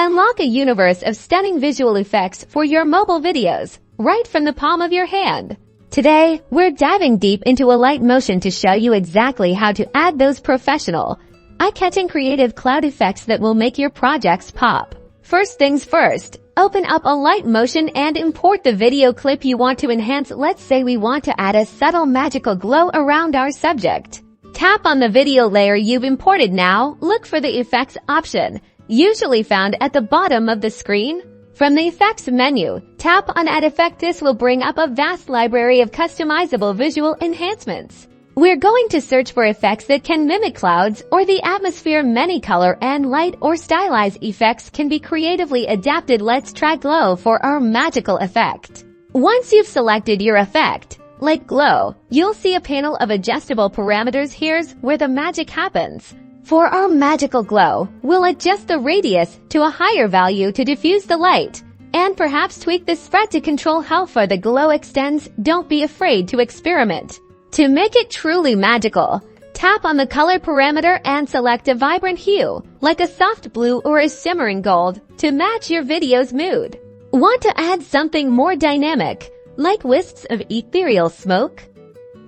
Unlock a universe of stunning visual effects for your mobile videos, right from the palm of your hand. Today, we're diving deep into Alight Motion to show you exactly how to add those professional, eye-catching creative cloud effects that will make your projects pop. First things first, open up Alight Motion and import the video clip you want to enhance. Let's say we want to add a subtle magical glow around our subject. Tap on the video layer you've imported. Now, look for the Effects option, usually found at the bottom of the screen. From the Effects menu, tap on Add Effect. This will bring up a vast library of customizable visual enhancements. We're going to search for effects that can mimic clouds or the atmosphere. Many color and light or stylized effects can be creatively adapted. Let's try glow for our magical effect. Once you've selected your effect, like glow, you'll see a panel of adjustable parameters. Here's where the magic happens. For our magical glow, we'll adjust the radius to a higher value to diffuse the light, and perhaps tweak the spread to control how far the glow extends. Don't be afraid to experiment. To make it truly magical, tap on the color parameter and select a vibrant hue, like a soft blue or a shimmering gold, to match your video's mood. Want to add something more dynamic, like wisps of ethereal smoke?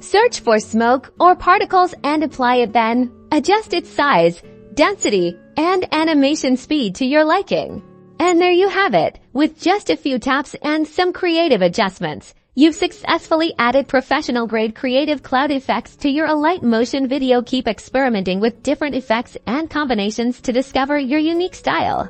Search for smoke or particles and apply it. Then adjust its size, density, and animation speed to your liking. And there you have it. With just a few taps and some creative adjustments, you've successfully added professional-grade creative cloud effects to your Alight Motion video. Keep experimenting with different effects and combinations to discover your unique style.